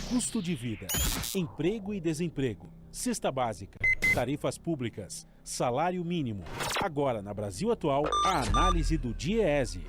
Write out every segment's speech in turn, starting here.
custo de vida, emprego e desemprego, cesta básica, tarifas públicas, salário mínimo. Agora, na Brasil Atual, a análise do DIEESE.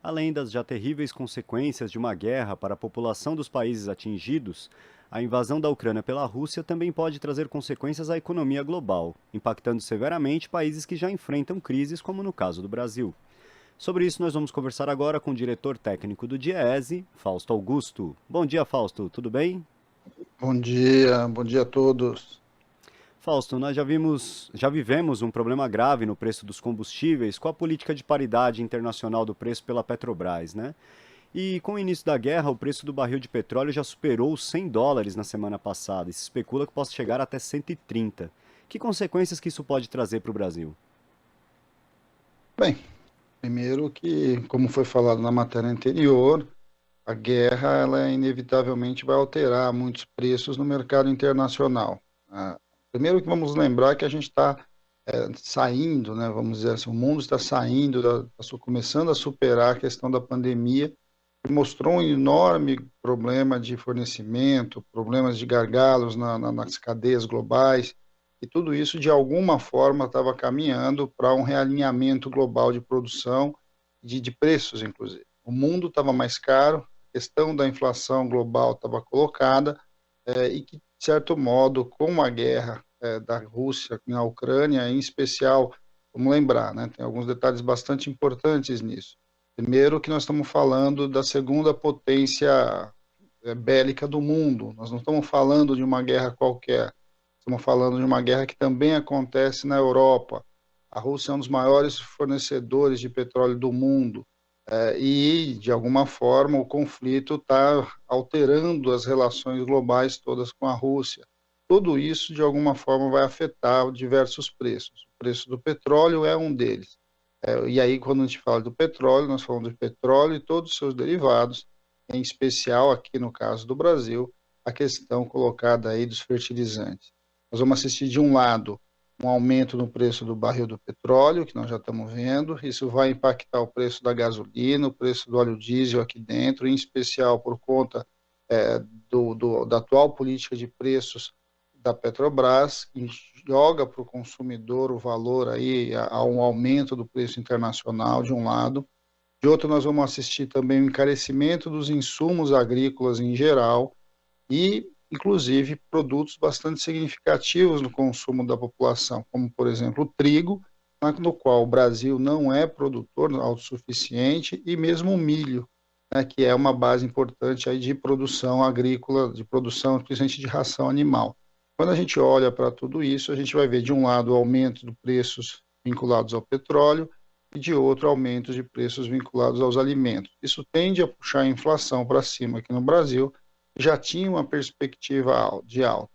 Além das já terríveis consequências de uma guerra para a população dos países atingidos, a invasão da Ucrânia pela Rússia também pode trazer consequências à economia global, impactando severamente países que já enfrentam crises, como no caso do Brasil. Sobre isso, nós vamos conversar agora com o diretor técnico do DIEESE, Fausto Augusto. Bom dia, Fausto, tudo bem? Bom dia a todos. Fausto, nós já vivemos um problema grave no preço dos combustíveis com a política de paridade internacional do preço pela Petrobras, né? E com o início da guerra, o preço do barril de petróleo já superou os $100 na semana passada e se especula que possa chegar até 130. Que consequências que isso pode trazer para o Brasil? Bem, primeiro que, como foi falado na matéria anterior, a guerra ela inevitavelmente vai alterar muitos preços no mercado internacional. Primeiro que vamos lembrar que a gente está saindo, né, vamos dizer assim, o mundo está saindo, começando a superar a questão da pandemia, que mostrou um enorme problema de fornecimento, problemas de gargalos nas cadeias globais, e tudo isso, de alguma forma, estava caminhando para um realinhamento global de produção, de preços, inclusive. O mundo estava mais caro, a questão da inflação global estava colocada, e que, de certo modo, com a guerra da Rússia na Ucrânia, em especial, vamos lembrar, né, tem alguns detalhes bastante importantes nisso. Primeiro, que nós estamos falando da segunda potência bélica do mundo, nós não estamos falando de uma guerra qualquer, estamos falando de uma guerra que também acontece na Europa. A Rússia é um dos maiores fornecedores de petróleo do mundo, e, de alguma forma, o conflito está alterando as relações globais todas com a Rússia. Tudo isso, de alguma forma, vai afetar diversos preços. O preço do petróleo é um deles. E aí, quando a gente fala do petróleo, nós falamos de petróleo e todos os seus derivados, em especial, aqui no caso do Brasil, a questão colocada aí dos fertilizantes. Nós vamos assistir, de um lado, um aumento no preço do barril do petróleo, que nós já estamos vendo. Isso vai impactar o preço da gasolina, o preço do óleo diesel aqui dentro, em especial por conta da atual política de preços da Petrobras, que joga para o consumidor o valor aí a um aumento do preço internacional, de um lado. De outro, nós vamos assistir também o encarecimento dos insumos agrícolas em geral e, inclusive, produtos bastante significativos no consumo da população, como, por exemplo, o trigo, no qual o Brasil não é produtor autossuficiente, e mesmo o milho, né, que é uma base importante aí de produção agrícola, de produção, principalmente de ração animal. Quando a gente olha para tudo isso, a gente vai ver, de um lado, o aumento de preços vinculados ao petróleo e, de outro, aumentos de preços vinculados aos alimentos. Isso tende a puxar a inflação para cima aqui no Brasil, já tinha uma perspectiva de alta.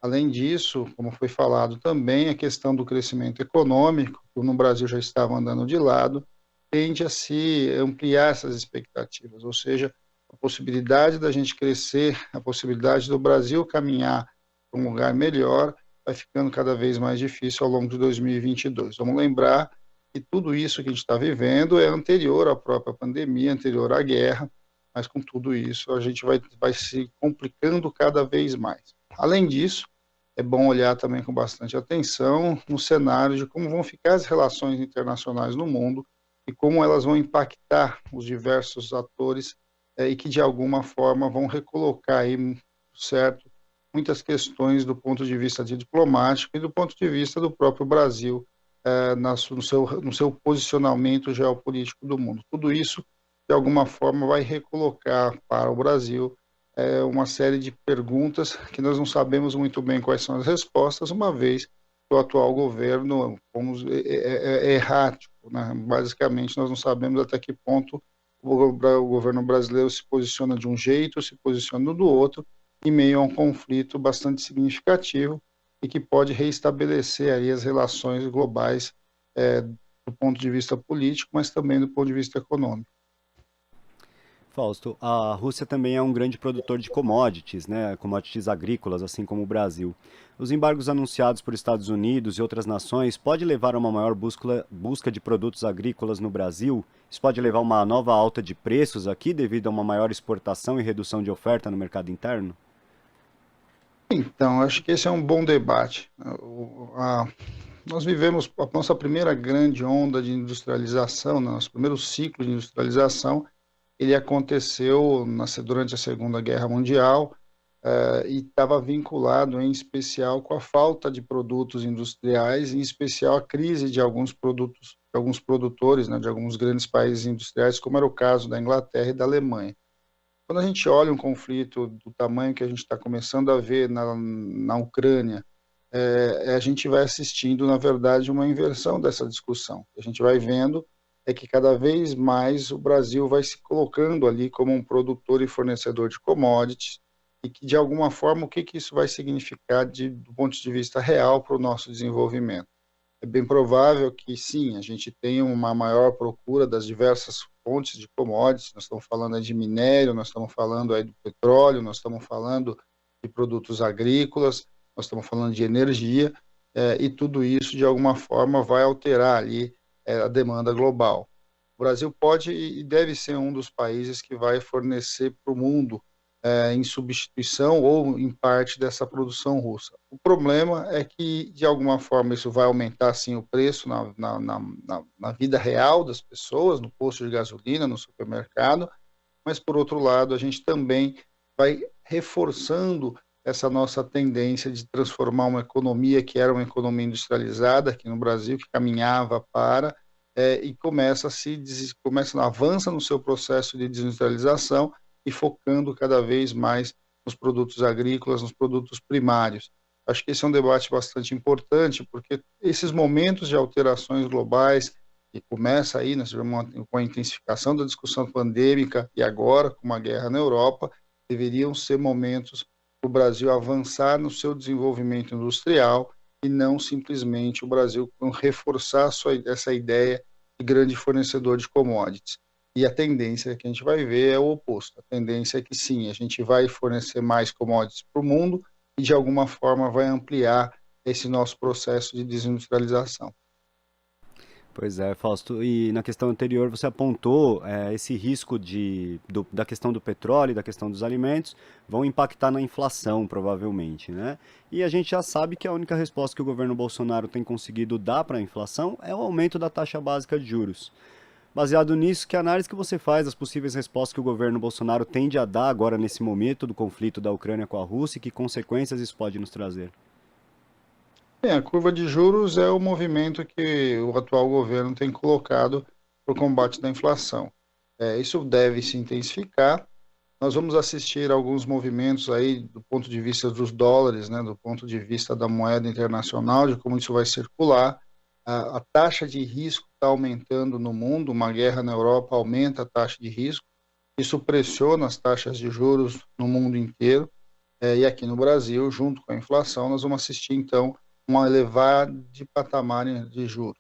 Além disso, como foi falado também, a questão do crescimento econômico, que no Brasil já estava andando de lado, tende a se ampliar essas expectativas, ou seja, a possibilidade da gente crescer, a possibilidade do Brasil caminhar para um lugar melhor, vai ficando cada vez mais difícil ao longo de 2022. Vamos lembrar que tudo isso que a gente está vivendo é anterior à própria pandemia, anterior à guerra, mas com tudo isso a gente vai se complicando cada vez mais. Além disso, é bom olhar também com bastante atenção no cenário de como vão ficar as relações internacionais no mundo e como elas vão impactar os diversos atores e que, de alguma forma, vão recolocar aí, certo, muitas questões do ponto de vista diplomático e do ponto de vista do próprio Brasil no seu posicionamento geopolítico do mundo. Tudo isso, de alguma forma, vai recolocar para o Brasil uma série de perguntas que nós não sabemos muito bem quais são as respostas, uma vez que o atual governo é errático, né? Basicamente, nós não sabemos até que ponto o governo brasileiro se posiciona de um jeito, se posiciona do outro, em meio a um conflito bastante significativo e que pode reestabelecer aí as relações globais do ponto de vista político, mas também do ponto de vista econômico. Fausto, a Rússia também é um grande produtor de commodities, né? Commodities agrícolas, assim como o Brasil. Os embargos anunciados por Estados Unidos e outras nações pode levar a uma maior busca de produtos agrícolas no Brasil? Isso pode levar a uma nova alta de preços aqui devido a uma maior exportação e redução de oferta no mercado interno? Então, acho que esse é um bom debate. Nós vivemos a nossa primeira grande onda de industrialização, né? Nosso primeiro ciclo de industrialização, ele aconteceu durante a Segunda Guerra Mundial, e estava vinculado, em especial, com a falta de produtos industriais, em especial a crise de alguns produtores, né, de alguns grandes países industriais, como era o caso da Inglaterra e da Alemanha. Quando a gente olha um conflito do tamanho que a gente está começando a ver na Ucrânia, a gente vai assistindo, na verdade, uma inversão dessa discussão. A gente vai vendo que cada vez mais o Brasil vai se colocando ali como um produtor e fornecedor de commodities, e que, de alguma forma, o que isso vai significar do ponto de vista real para o nosso desenvolvimento. É bem provável que, sim, a gente tenha uma maior procura das diversas fontes de commodities. Nós estamos falando aí de minério, nós estamos falando aí do petróleo, nós estamos falando de produtos agrícolas, nós estamos falando de energia, e tudo isso, de alguma forma, vai alterar ali a demanda global. O Brasil pode e deve ser um dos países que vai fornecer para o mundo em substituição ou em parte dessa produção russa. O problema é que, de alguma forma, isso vai aumentar, sim, o preço na vida real das pessoas, no posto de gasolina, no supermercado, mas, por outro lado, a gente também vai reforçando essa nossa tendência de transformar uma economia que era uma economia industrializada aqui no Brasil, que caminhava para, e avança no seu processo de desindustrialização e focando cada vez mais nos produtos agrícolas, nos produtos primários. Acho que esse é um debate bastante importante, porque esses momentos de alterações globais, que começa aí, nós tivemos com a intensificação da discussão pandêmica e agora com uma guerra na Europa, deveriam ser momentos para o Brasil avançar no seu desenvolvimento industrial e não simplesmente o Brasil reforçar essa ideia de grande fornecedor de commodities. E a tendência que a gente vai ver é o oposto. A tendência é que, sim, a gente vai fornecer mais commodities para o mundo e, de alguma forma, vai ampliar esse nosso processo de desindustrialização. Pois é, Fausto. E na questão anterior você apontou esse risco da questão do petróleo e da questão dos alimentos vão impactar na inflação, provavelmente, né? E a gente já sabe que a única resposta que o governo Bolsonaro tem conseguido dar para a inflação é o aumento da taxa básica de juros. Baseado nisso, que análise que você faz das possíveis respostas que o governo Bolsonaro tende a dar agora nesse momento do conflito da Ucrânia com a Rússia e que consequências isso pode nos trazer? A curva de juros é o movimento que o atual governo tem colocado para o combate da inflação. Isso deve se intensificar. Nós vamos assistir alguns movimentos aí do ponto de vista dos dólares, né, do ponto de vista da moeda internacional, de como isso vai circular. A taxa de risco está aumentando no mundo, uma guerra na Europa aumenta a taxa de risco, isso pressiona as taxas de juros no mundo inteiro, e aqui no Brasil, junto com a inflação, nós vamos assistir, então, uma elevada de patamar de juros.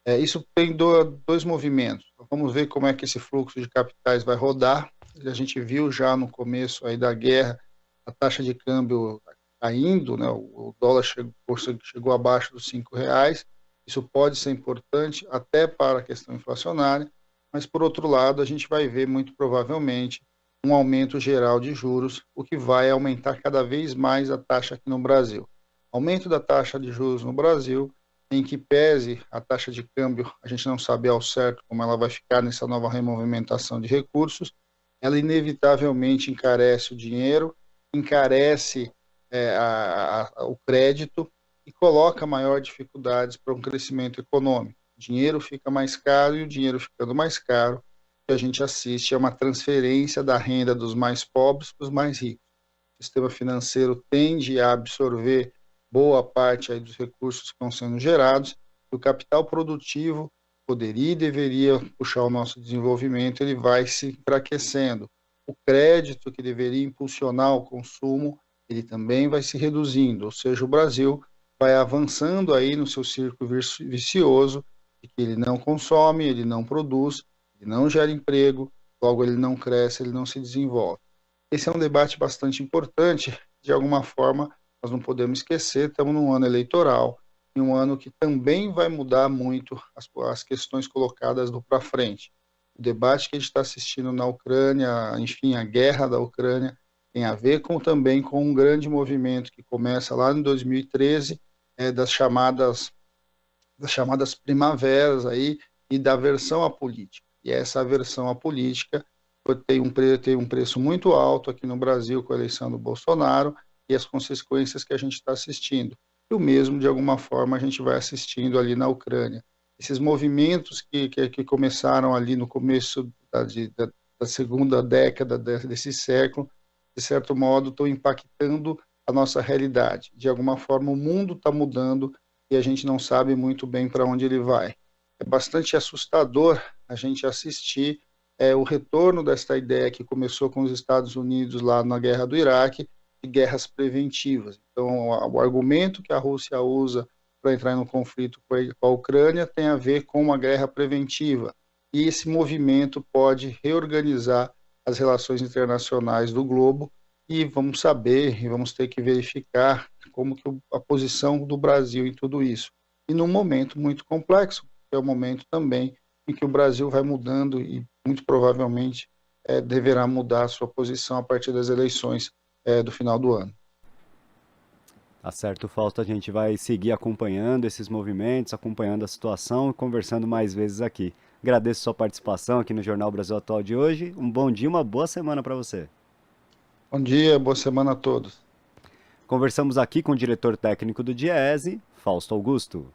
Isso tem dois movimentos. Vamos ver como é que esse fluxo de capitais vai rodar. A gente viu já no começo aí da guerra a taxa de câmbio caindo, né? O dólar chegou abaixo dos R$ 5. Isso pode ser importante até para a questão inflacionária, mas, por outro lado, a gente vai ver, muito provavelmente, um aumento geral de juros, o que vai aumentar cada vez mais a taxa aqui no Brasil. Aumento da taxa de juros no Brasil, em que pese a taxa de câmbio, a gente não sabe ao certo como ela vai ficar nessa nova removimentação de recursos, ela inevitavelmente encarece o dinheiro, encarece o crédito, e coloca maior dificuldades para um crescimento econômico. O dinheiro fica mais caro e o dinheiro ficando mais caro, o que a gente assiste é uma transferência da renda dos mais pobres para os mais ricos. O sistema financeiro tende a absorver boa parte aí dos recursos que estão sendo gerados, e o capital produtivo poderia e deveria puxar o nosso desenvolvimento, ele vai se enfraquecendo. O crédito que deveria impulsionar o consumo, ele também vai se reduzindo, ou seja, o Brasil vai avançando aí no seu círculo vicioso, de que ele não consome, ele não produz, ele não gera emprego, logo ele não cresce, ele não se desenvolve. Esse é um debate bastante importante, de alguma forma nós não podemos esquecer, estamos num ano eleitoral, em um ano que também vai mudar muito as questões colocadas do para frente. O debate que a gente está assistindo na Ucrânia, enfim, a guerra da Ucrânia, tem a ver também com um grande movimento que começa lá em 2013, das chamadas primaveras aí, e da aversão à política. E essa aversão à política tem um preço muito alto aqui no Brasil com a eleição do Bolsonaro e as consequências que a gente está assistindo. E o mesmo, de alguma forma, a gente vai assistindo ali na Ucrânia. Esses movimentos que começaram ali no começo da segunda década desse século, de certo modo, estão impactando a nossa realidade. De alguma forma, o mundo está mudando e a gente não sabe muito bem para onde ele vai. É bastante assustador a gente assistir o retorno desta ideia que começou com os Estados Unidos lá na guerra do Iraque, de guerras preventivas. Então, o argumento que a Rússia usa para entrar no conflito com a Ucrânia tem a ver com uma guerra preventiva. E esse movimento pode reorganizar as relações internacionais do globo e vamos saber e vamos ter que verificar como que a posição do Brasil em tudo isso. E num momento muito complexo, que é o momento também em que o Brasil vai mudando e muito provavelmente deverá mudar a sua posição a partir das eleições do final do ano. Tá certo, Fausto, a gente vai seguir acompanhando esses movimentos, acompanhando a situação e conversando mais vezes aqui. Agradeço sua participação aqui no Jornal Brasil Atual de hoje. Um bom dia, uma boa semana para você. Bom dia, boa semana a todos. Conversamos aqui com o diretor técnico do DIEESE, Fausto Augusto.